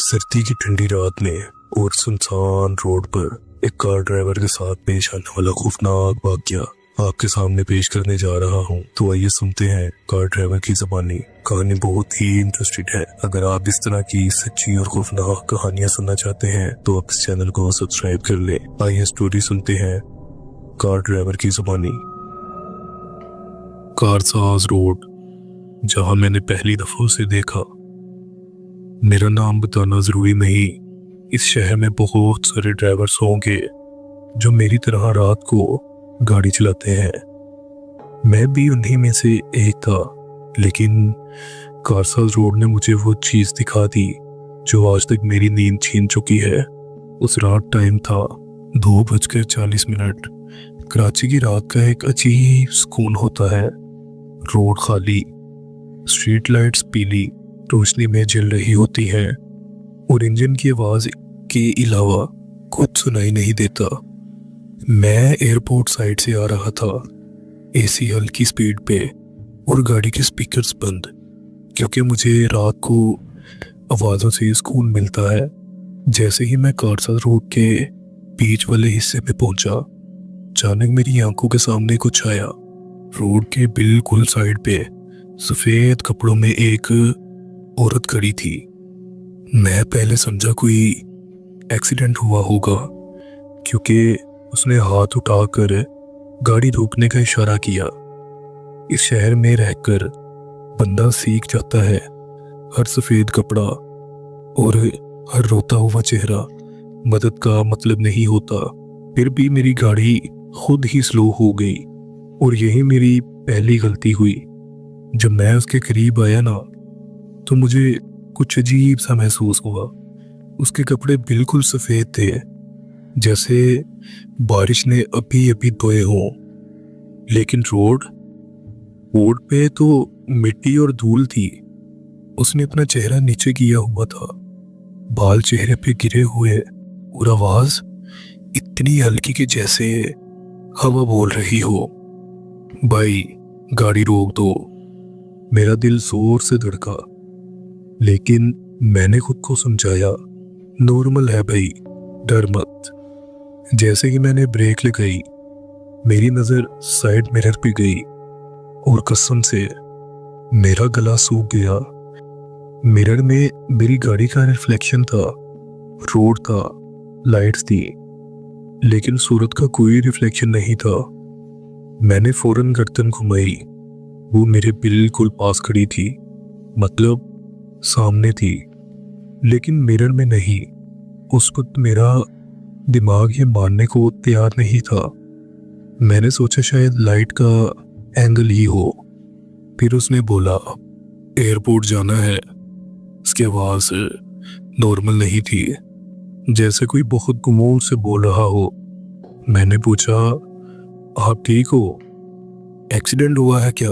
सर्दी की ठंडी रात में और सुनसान रोड पर एक कार ड्राइवर के साथ पेश आने वाला खौफनाक वाकया आपके सामने पेश करने जा रहा हूँ। तो आइए सुनते हैं कार ड्राइवर की ज़बानी। कहानी बहुत ही इंटरेस्टिंग है। अगर आप इस तरह की सच्ची और खौफनाक कहानियां सुनना चाहते हैं तो आप इस चैनल को सब्सक्राइब कर लें। आइए स्टोरी सुनते हैं कार ड्राइवर की ज़बानी। कारसाज रोड, जहाँ मैंने पहली दफा उसे देखा। मेरा नाम बताना जरूरी नहीं, इस शहर में बहुत सारे ड्राइवर्स होंगे जो मेरी तरह रात को गाड़ी चलाते हैं। मैं भी उन्हीं में से एक था, लेकिन कारसाज रोड ने मुझे वो चीज़ दिखा दी जो आज तक मेरी नींद छीन चुकी है। उस रात टाइम था 2:40। कराची की रात का एक अजीब सुकून होता है। रोड खाली, स्ट्रीट लाइट्स पीली रोशनी में जल रही होती हैं और इंजन की आवाज के अलावा कुछ सुनाई नहीं देता। मैं एयरपोर्ट साइड से आ रहा था, एसी हल्की स्पीड पे और गाड़ी के स्पीकर्स बंद, क्योंकि मुझे रात को आवाज़ों से सुकून मिलता है। जैसे ही मैं कारसाज रोड के बीच वाले हिस्से में पहुंचा, अचानक मेरी आंखों के सामने कुछ आया। रोड के बिल्कुल साइड पे सफ़ेद कपड़ों में एक औरत खड़ी थी। मैं पहले समझा कोई एक्सीडेंट हुआ होगा, क्योंकि उसने हाथ उठाकर गाड़ी रोकने का इशारा किया। इस शहर में रहकर बंदा सीख जाता है, हर सफ़ेद कपड़ा और हर रोता हुआ चेहरा मदद का मतलब नहीं होता। फिर भी मेरी गाड़ी खुद ही स्लो हो गई और यही मेरी पहली गलती हुई। जब मैं उसके करीब आया ना, तो मुझे कुछ अजीब सा महसूस हुआ। उसके कपड़े बिल्कुल सफ़ेद थे, जैसे बारिश ने अभी अभी धोए हों। लेकिन रोड पे तो मिट्टी और धूल थी। उसने अपना चेहरा नीचे किया हुआ था, बाल चेहरे पे गिरे हुए और आवाज़ इतनी हल्की कि जैसे हवा बोल रही हो। भाई, गाड़ी रोक दो। मेरा दिल जोर से धड़का, लेकिन मैंने खुद को समझाया, नॉर्मल है भाई, डर मत। जैसे ही मैंने ब्रेक लगाई, मेरी नज़र साइड मिरर पे गई और कसम से मेरा गला सूख गया। मिरर में मेरी गाड़ी का रिफ्लेक्शन था, रोड था, लाइट्स थी, लेकिन सूरत का कोई रिफ्लेक्शन नहीं था। मैंने फौरन गर्दन घुमाई। वो मेरे बिल्कुल पास खड़ी थी, मतलब सामने थी, लेकिन मिरर में नहीं। उस वक्त मेरा दिमाग ये मानने को तैयार नहीं था। मैंने सोचा शायद लाइट का एंगल ही हो। फिर उसने बोला, एयरपोर्ट जाना है। उसकी आवाज़ नॉर्मल नहीं थी, जैसे कोई बहुत गुमोन से बोल रहा हो। मैंने पूछा, आप ठीक हो? एक्सीडेंट हुआ है क्या?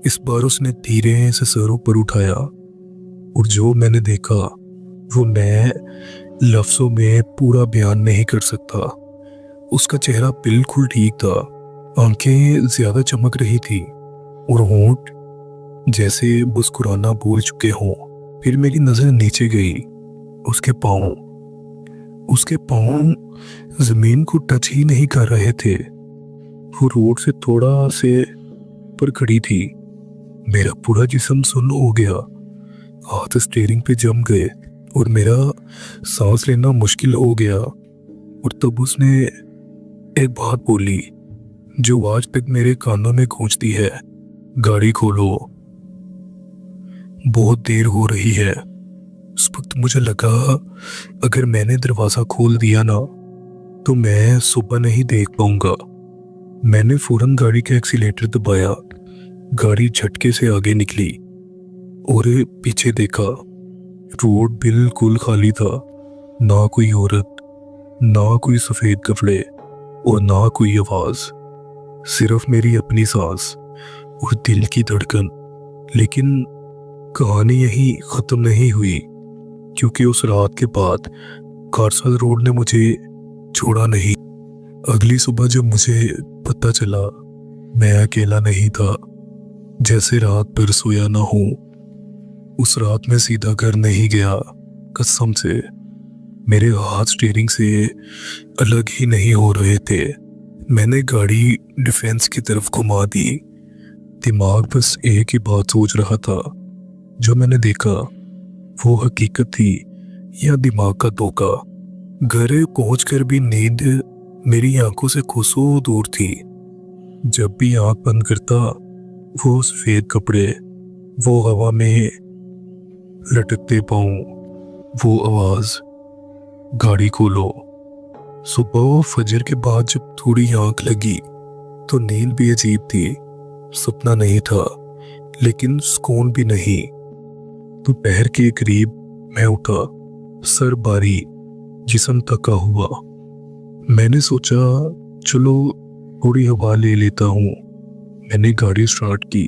इस बार उसने धीरे से सर ऊपर उठाया और जो मैंने देखा वो मैं लफ्ज़ों में पूरा बयान नहीं कर सकता। उसका चेहरा बिल्कुल ठीक था, आंखें ज़्यादा चमक रही थी और होंठ जैसे मुस्कुराना भूल चुके हों। फिर मेरी नज़र नीचे गई। उसके पाँव ज़मीन को टच ही नहीं कर रहे थे। वो रोड से थोड़ा से पर खड़ी थी। मेरा पूरा जिस्म सुन्न हो गया, हाथ स्टीयरिंग पे जम गए और मेरा सांस लेना मुश्किल हो गया। और तब उसने एक बात बोली जो आज तक मेरे कानों में गूंजती है, गाड़ी खोलो, बहुत देर हो रही है। उस वक्त मुझे लगा अगर मैंने दरवाज़ा खोल दिया ना, तो मैं सुबह नहीं देख पाऊंगा। मैंने फौरन गाड़ी का एक्सीलेटर दबाया। गाड़ी झटके से आगे निकली और पीछे देखा। रोड बिल्कुल खाली था, ना कोई औरत, ना कोई सफ़ेद कपड़े और ना कोई आवाज़, सिर्फ मेरी अपनी सांस और दिल की धड़कन। लेकिन कहानी यहीं ख़त्म नहीं हुई, क्योंकि उस रात के बाद कारसाज रोड ने मुझे छोड़ा नहीं। अगली सुबह जब मुझे पता चला मैं अकेला नहीं था, जैसे रात भर सोया ना हूँ, उस रात में सीधा घर नहीं गया। कसम से मेरे हाथ स्टीयरिंग से अलग ही नहीं हो रहे थे। मैंने गाड़ी डिफेंस की तरफ घुमा दी। दिमाग बस एक ही बात सोच रहा था, जो मैंने देखा वो हकीकत थी या दिमाग का धोखा। घर पहुंचकर भी नींद मेरी आंखों से कोसों दूर थी। जब भी आंख बंद करता, वो सफेद कपड़े, वो हवा में लटकते पाँव, वो आवाज, गाड़ी खोलो। सुबह फजर के बाद जब थोड़ी आंख लगी तो नींद भी अजीब थी। सपना नहीं था, लेकिन सुकून भी नहीं। दोपहर के करीब मैं उठा, सर भारी, जिस्म थका हुआ। मैंने सोचा चलो थोड़ी हवा ले लेता हूँ। मैंने गाड़ी स्टार्ट की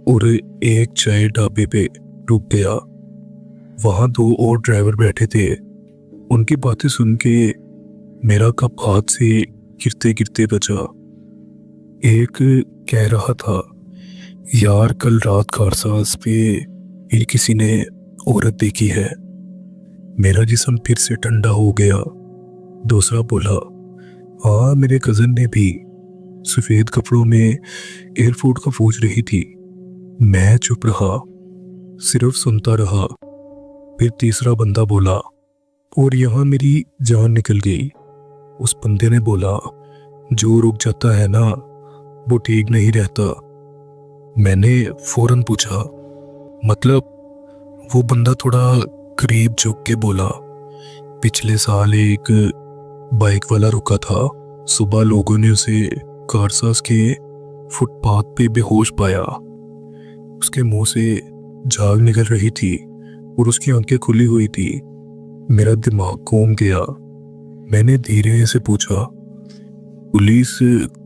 और एक चाय ढाबे पे रुक गया। वहां 2 और ड्राइवर बैठे थे। उनकी बातें सुन के मेरा कप हाथ से गिरते गिरते बचा। एक कह रहा था, यार कल रात कारसाज पे फिर किसी ने औरत देखी है। मेरा जिस्म फिर से ठंडा हो गया। दूसरा बोला, हाँ मेरे कजन ने भी, सफेद कपड़ों में एयरपोर्ट का पूछ रही थी। मैं चुप रहा, सिर्फ सुनता रहा। फिर तीसरा बंदा बोला, और यहाँ मेरी जान निकल गई। उस बंदे ने बोला, जो रुक जाता है ना वो ठीक नहीं रहता। मैंने फौरन पूछा, मतलब? वो बंदा थोड़ा करीब झुक के बोला, पिछले साल एक बाइक वाला रुका था। सुबह लोगों ने उसे कारसाज के फुटपाथ पे बेहोश पाया। उसके मुंह से झाग निकल रही थी और उसकी आंखें खुली हुई थी। मेरा दिमाग घूम गया। मैंने धीरे से पूछा, पुलिस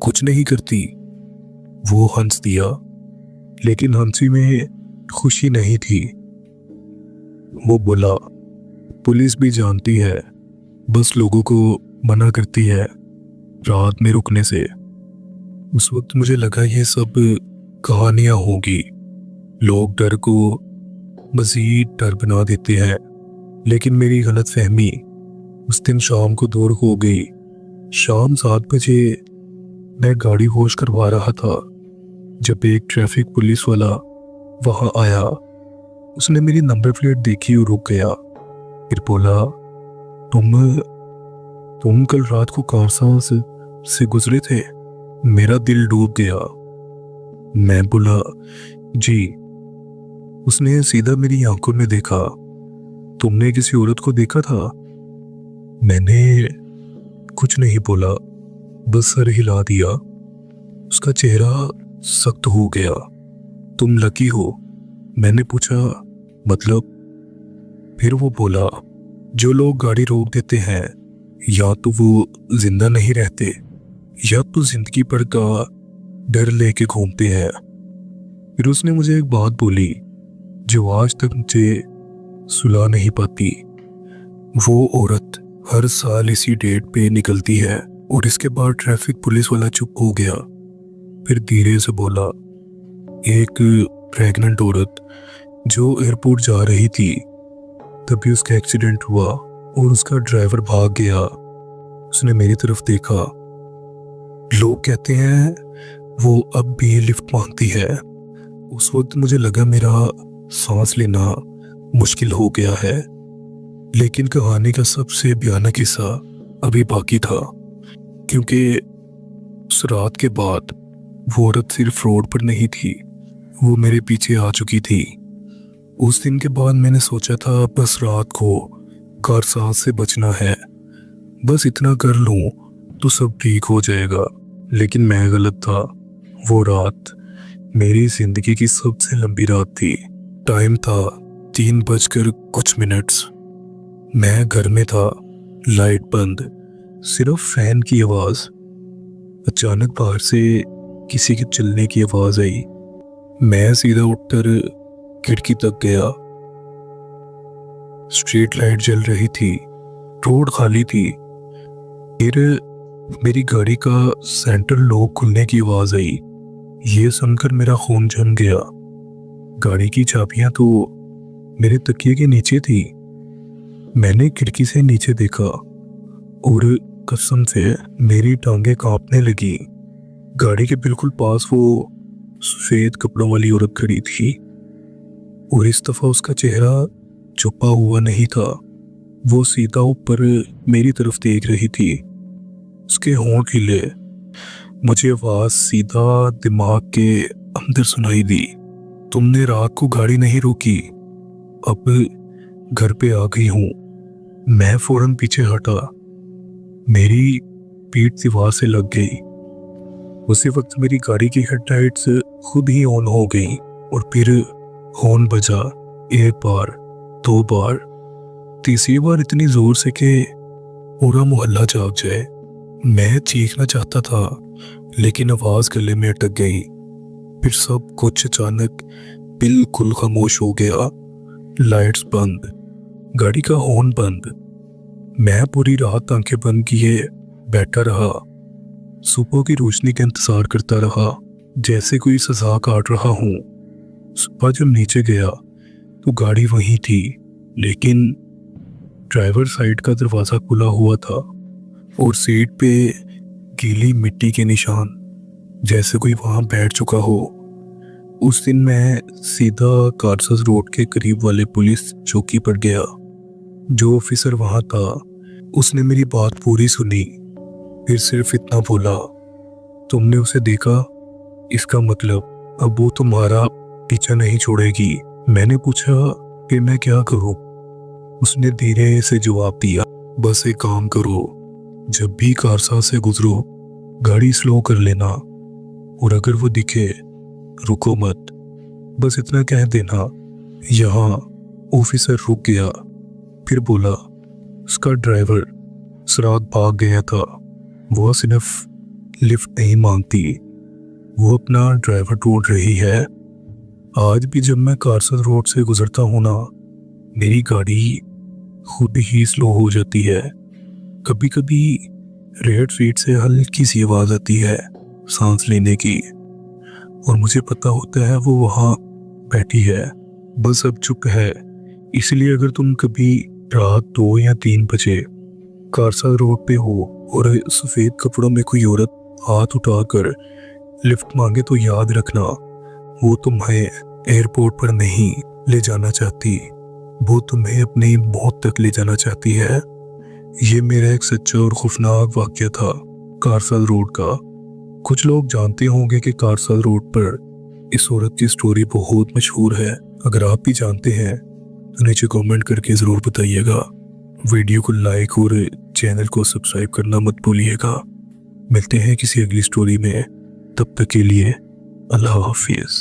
कुछ नहीं करती? वो हंस दिया, लेकिन हंसी में खुशी नहीं थी। वो बोला, पुलिस भी जानती है, बस लोगों को मना करती है रात में रुकने से। उस वक्त मुझे लगा ये सब कहानियां होंगी, लोग डर को मजीद डर बना देते हैं। लेकिन मेरी गलत फहमी उस दिन शाम को दूर हो गई। शाम 7 बजे मैं गाड़ी वॉश करवा रहा था जब एक ट्रैफिक पुलिस वाला वहां आया। उसने मेरी नंबर प्लेट देखी और रुक गया। फिर बोला, तुम कल रात को कारसाज से गुजरे थे? मेरा दिल डूब गया। मैं बोला, जी। उसने सीधा मेरी आंखों में देखा। तुमने किसी औरत को देखा था? मैंने कुछ नहीं बोला, बस सर हिला दिया। उसका चेहरा सख्त हो गया। तुम लकी हो? मैंने पूछा, मतलब? फिर वो बोला, जो लोग गाड़ी रोक देते हैं या तो वो जिंदा नहीं रहते या तो जिंदगी भर का डर लेके घूमते हैं। फिर उसने मुझे एक बात बोली जो आज तक मुझे सुला नहीं पाती। वो औरत हर साल इसी डेट पे निकलती है। और इसके बाद ट्रैफिक पुलिस वाला चुप हो गया। फिर धीरे से बोला, एक प्रेग्नेंट औरत जो एयरपोर्ट जा रही थी, तभी उसका एक्सीडेंट हुआ और उसका ड्राइवर भाग गया। उसने मेरी तरफ देखा। लोग कहते हैं वो अब भी लिफ्ट मांगती है। उस वक्त मुझे लगा मेरा सांस लेना मुश्किल हो गया है। लेकिन कहानी का सबसे भयानक हिस्सा अभी बाकी था, क्योंकि उस रात के बाद वो औरत सिर्फ रोड पर नहीं थी, वो मेरे पीछे आ चुकी थी। उस दिन के बाद मैंने सोचा था बस रात को कारसाज से बचना है, बस इतना कर लूं तो सब ठीक हो जाएगा। लेकिन मैं गलत था। वो रात मेरी जिंदगी की सबसे लंबी रात थी। टाइम था 3:00 मैं घर में था, लाइट बंद, सिर्फ फैन की आवाज। अचानक बाहर से किसी के चलने की आवाज आई। मैं सीधा उठकर खिड़की तक गया। स्ट्रीट लाइट जल रही थी, रोड खाली थी। फिर मेरी गाड़ी का सेंट्रल लॉक खुलने की आवाज आई। ये सुनकर मेरा खून जम गया। गाड़ी की चाबियां तो मेरे तकिए के नीचे थी। मैंने खिड़की से नीचे देखा और कसम से मेरी टांगें कांपने लगी। गाड़ी के बिल्कुल पास वो सफेद कपड़ों वाली औरत खड़ी थी और इस दफा उसका चेहरा छुपा हुआ नहीं था। वो सीधा ऊपर मेरी तरफ देख रही थी, उसके होंठ हिले। मुझे आवाज सीधा दिमाग के अंदर सुनाई दी, तुमने रात को गाड़ी नहीं रोकी, अब घर पे आ गई हूं। मैं फौरन पीछे हटा, मेरी पीठ दीवार से लग गई। उसी वक्त मेरी गाड़ी की हेडलाइट्स खुद ही ऑन हो गई और फिर हॉर्न बजा, एक बार, दो बार, तीसरी बार इतनी जोर से कि पूरा मोहल्ला जाग जाए। मैं चीखना चाहता था लेकिन आवाज गले में अटक गई। फिर सब कुछ अचानक बिल्कुल खामोश हो गया। लाइट्स बंद, गाड़ी का हॉर्न बंद। मैं पूरी रात आंखें बंद किए बैठा रहा, सुबह की रोशनी का इंतजार करता रहा, जैसे कोई सजा काट रहा हूं। सुबह जब नीचे गया तो गाड़ी वहीं थी, लेकिन ड्राइवर साइड का दरवाजा खुला हुआ था और सीट पे गीली मिट्टी के निशान, जैसे कोई वहां बैठ चुका हो। उस दिन मैं सीधा कारसस रोड के करीब वाले पुलिस चौकी पर गया। जो ऑफिसर वहां था उसने मेरी बात पूरी सुनी, फिर सिर्फ इतना बोला, तुमने उसे देखा, इसका मतलब अब वो तुम्हारा पीछा नहीं छोड़ेगी। मैंने पूछा कि मैं क्या करूं? उसने धीरे से जवाब दिया, बस एक काम करो, जब भी कारसा से गुजरो गाड़ी स्लो कर लेना और अगर वो दिखे रुको मत, बस इतना कह देना। यहाँ ऑफिसर रुक गया, फिर बोला, उसका ड्राइवर सराग भाग गया था, वो सिर्फ लिफ्ट नहीं मांगती, वो अपना ड्राइवर ढूंढ रही है। आज भी जब मैं कारसद रोड से गुजरता हूं ना, मेरी गाड़ी खुद ही स्लो हो जाती है। कभी कभी रेड सीट से हल्की सी आवाज आती है सांस लेने की, और मुझे पता होता है वो वहां बैठी है, बस अब चुप है। इसलिए अगर तुम कभी रात 2 या 3 बजे कारसा रोड पे हो और सफेद कपड़ों में कोई औरत हाथ उठाकर लिफ्ट मांगे तो याद रखना, वो तुम्हें एयरपोर्ट पर नहीं ले जाना चाहती, वो तुम्हें अपनी मौत तक ले जाना चाहती है। ये मेरा एक सच्चा और खौफनाक वाकया था कारसा रोड का। कुछ लोग जानते होंगे कि कारसा रोड पर इस औरत की स्टोरी बहुत मशहूर है। अगर आप भी जानते हैं तो नीचे कमेंट करके ज़रूर बताइएगा। वीडियो को लाइक और चैनल को सब्सक्राइब करना मत भूलिएगा। मिलते हैं किसी अगली स्टोरी में, तब तक के लिए अल्लाह हाफिज़।